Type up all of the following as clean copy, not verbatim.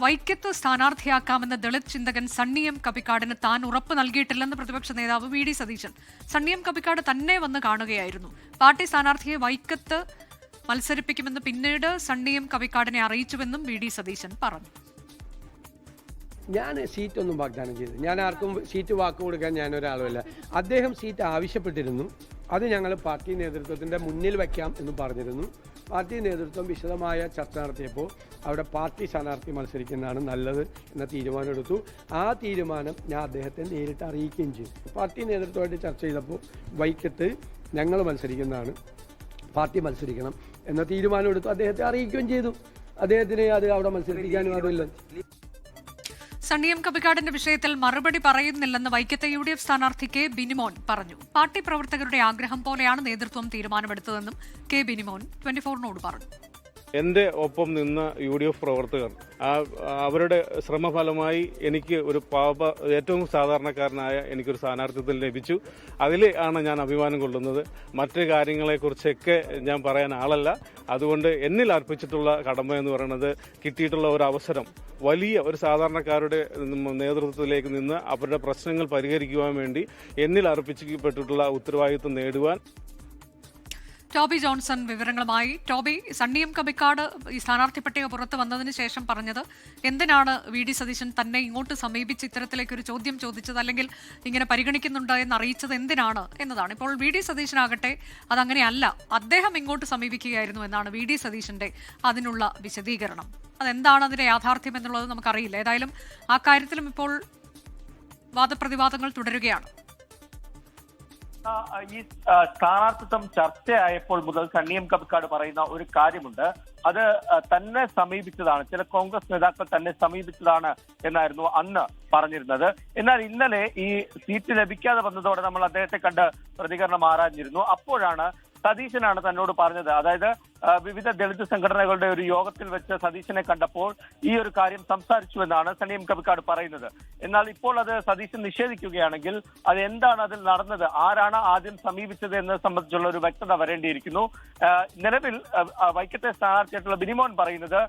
വൈക്കത്ത് സ്ഥാനാർത്ഥിയാക്കാമെന്ന ദളിത് ചിന്തകൻ സണ്ണി എം കബിക്കാടിന് താൻ ഉറപ്പ് നൽകിയിട്ടില്ലെന്ന് പ്രതിപക്ഷ നേതാവ് V D Satheesan. Sunny M Kabikkad തന്നെ വന്ന് കാണുകയായിരുന്നു. പാർട്ടി സ്ഥാനാർത്ഥിയെ വൈക്കത്ത് മത്സരിപ്പിക്കുമെന്ന് പിന്നീട് സണ്ണി എം കബിക്കാടിനെ അറിയിച്ചുവെന്നും വി ഡി സതീശൻ പറഞ്ഞു. ഞാൻ സീറ്റൊന്നും വാഗ്ദാനം ചെയ്തു. ഞാൻ ആർക്കും സീറ്റ് വാക്ക് കൊടുക്കാൻ ഞാനൊരാളുമല്ല. അദ്ദേഹം സീറ്റ് ആവശ്യപ്പെട്ടിരുന്നു. അത് ഞങ്ങൾ പാർട്ടി നേതൃത്വത്തിൻ്റെ മുന്നിൽ വയ്ക്കാം എന്ന് പറഞ്ഞിരുന്നു. പാർട്ടി നേതൃത്വം വിശദമായ ചർച്ച നടത്തിയപ്പോൾ അവിടെ പാർട്ടി സ്ഥാനാർത്ഥി മത്സരിക്കുന്നതാണ് നല്ലത് എന്ന തീരുമാനമെടുത്തു. ആ തീരുമാനം ഞാൻ അദ്ദേഹത്തെ നേരിട്ട് അറിയിക്കുകയും ചെയ്തു. പാർട്ടി നേതൃത്വമായിട്ട് ചർച്ച ചെയ്തപ്പോൾ വൈക്കത്ത് ഞങ്ങൾ മത്സരിക്കുന്നതാണ്, പാർട്ടി മത്സരിക്കണം എന്ന തീരുമാനമെടുത്തു. അദ്ദേഹത്തെ അറിയിക്കുകയും ചെയ്തു. അദ്ദേഹത്തിന് അത് അവിടെ മത്സരിപ്പിക്കാനും അതില്ല. സണ്ണി എം കബിക്കാടിന്റെ വിഷയത്തിൽ മറുപടി പറയുന്നില്ലെന്ന് വൈക്കത്തെ UDF സ്ഥാനാർത്ഥി കെ ബിനിമോൻ പറഞ്ഞു. പാർട്ടി പ്രവർത്തകരുടെ ആഗ്രഹം പോലെയാണ് നേതൃത്വം തീരുമാനമെടുത്തതെന്നും കെ ബിനിമോൻ 24-നോട് പറഞ്ഞു. എൻ്റെ ഒപ്പം നിന്ന UDF പ്രവർത്തകർ അവരുടെ ശ്രമഫലമായി എനിക്ക് ഒരു ഏറ്റവും സാധാരണക്കാരനായ എനിക്കൊരു സ്ഥാനാർത്ഥിത്വം ലഭിച്ചു. അതിൽ ആണ് ഞാൻ അഭിമാനം കൊള്ളുന്നത്. മറ്റ് കാര്യങ്ങളെക്കുറിച്ചൊക്കെ ഞാൻ പറയാൻ ആളല്ല. അതുകൊണ്ട് എന്നിൽ അർപ്പിച്ചിട്ടുള്ള കടമ എന്ന് പറയുന്നത് കിട്ടിയിട്ടുള്ള ഒരു അവസരം വലിയ ഒരു സാധാരണക്കാരുടെ നേതൃത്വത്തിലേക്ക് നിന്ന് അവരുടെ പ്രശ്നങ്ങൾ പരിഹരിക്കുവാൻ വേണ്ടി എന്നിൽ അർപ്പിക്കപ്പെട്ടിട്ടുള്ള ഉത്തരവാദിത്വം നേടുവാൻ. ടോബി ജോൺസൺ വിവരങ്ങളുമായി. ടോബി, സണ്ണി എം കബിക്കാട് ഈ സ്ഥാനാർത്ഥി പട്ടിക പുറത്തു വന്നതിന് ശേഷം പറഞ്ഞത് എന്തിനാണ് വി ഡി സതീശൻ തന്നെ ഇങ്ങോട്ട് സമീപിച്ച് ഇത്തരത്തിലേക്കൊരു ചോദ്യം ചോദിച്ചത്, അല്ലെങ്കിൽ ഇങ്ങനെ പരിഗണിക്കുന്നുണ്ട് എന്ന് അറിയിച്ചത് എന്തിനാണ് എന്നതാണ്. ഇപ്പോൾ വി ഡി സതീശനാകട്ടെ അതങ്ങനെയല്ല, അദ്ദേഹം ഇങ്ങോട്ട് സമീപിക്കുകയായിരുന്നു എന്നാണ് വി ഡി സതീശന്റെ അതിനുള്ള വിശദീകരണം. അതെന്താണ് അതിന്റെ യാഥാർത്ഥ്യം എന്നുള്ളത് നമുക്കറിയില്ല. ഏതായാലും ആ കാര്യത്തിലും ഇപ്പോൾ വാദപ്രതിവാദങ്ങൾ തുടരുകയാണ്. ഈ സ്ഥാനാർത്ഥിത്വം ചർച്ചയായപ്പോൾ മുതൽ സണ്ണി എം കബിക്കാട് പറയുന്ന ഒരു കാര്യമുണ്ട്. അത് തന്നെ സമീപിച്ചതാണ്, ചില കോൺഗ്രസ് നേതാക്കൾ തന്നെ സമീപിച്ചതാണ് എന്നായിരുന്നു അന്ന് പറഞ്ഞിരുന്നത്. എന്നാൽ ഇന്നലെ ഈ സീറ്റ് ലഭിക്കാതെ വന്നതോടെ നമ്മൾ അദ്ദേഹത്തെ കണ്ട് പ്രതികരണം ആരാഞ്ഞിരുന്നു. അപ്പോഴാണ് സതീശനാണ് തന്നോട് പറഞ്ഞത്, അതായത് വിവിധ ദളിത് സംഘടനകളുടെ ഒരു യോഗത്തിൽ വെച്ച് സതീശനെ കണ്ടപ്പോൾ ഈ ഒരു കാര്യം സംസാരിച്ചുവെന്നാണ് സണ്ണി എം കബിക്കാട് പറയുന്നത്. എന്നാൽ ഇപ്പോൾ അത് സതീശൻ നിഷേധിക്കുകയാണെങ്കിൽ അത് എന്താണ് അതിൽ നടന്നത്, ആരാണ് ആദ്യം സമീപിച്ചത് എന്നത് സംബന്ധിച്ചുള്ള ഒരു വ്യക്തത വരേണ്ടിയിരിക്കുന്നു. നിലവിൽ വൈക്കത്തെ സ്ഥാനാർത്ഥിയായിട്ടുള്ള ബിനിമോൻ പറയുന്നത്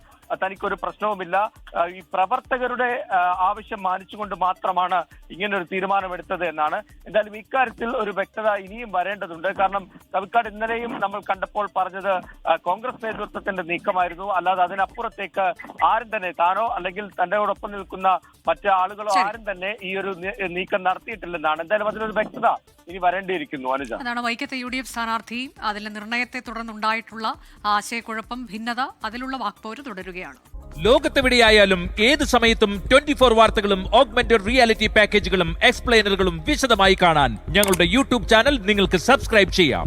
തനിക്കൊരു പ്രശ്നവുമില്ല, ഈ പ്രവർത്തകരുടെ ആവശ്യം മാനിച്ചുകൊണ്ട് മാത്രമാണ് ഇങ്ങനൊരു തീരുമാനമെടുത്തത് എന്നാണ്. എന്തായാലും ഇക്കാര്യത്തിൽ ഒരു വ്യക്തത ഇനിയും വരേണ്ടതുണ്ട്. കാരണം കബിക്കാട് ഇന്നലെയും നമ്മൾ കണ്ടപ്പോൾ പറഞ്ഞത് കോൺഗ്രസ് നേതൃത്വത്തിന്റെ നീക്കമായിരുന്നു, അല്ലാതെ അതിനപ്പുറത്തേക്ക് ആരും തന്നെ താനോ അല്ലെങ്കിൽ തന്നോടൊപ്പം നിൽക്കുന്ന മറ്റു ആളുകളോ ആരും തന്നെ ഈ ഒരു നീക്കം നടത്തിയിട്ടില്ലെന്നാണ്. എന്തായാലും അതിനൊരു വ്യക്തത ഇനി വരേണ്ടിയിരിക്കുന്നു. അനുജ, അതാണ് വൈക്കത്തെ UDF സ്ഥാനാർത്ഥി അതിലെ നിർണയത്തെ തുടർന്നുണ്ടായിട്ടുള്ള ആശയക്കുഴപ്പം, ഭിന്നത, അതിലുള്ള വാക്പോര് തുടരുകയാണ്. ലോകത്തെവിടെയായാലും ഏത് സമയത്തും 24 വാർത്തകളും ഓഗ്മെന്റഡ് റിയാലിറ്റി പാക്കേജുകളും എക്സ്പ്ലെയിനറുകളും വിശദമായി കാണാൻ ഞങ്ങളുടെ YouTube ചാനൽ നിങ്ങൾക്ക് സബ്സ്ക്രൈബ് ചെയ്യാം.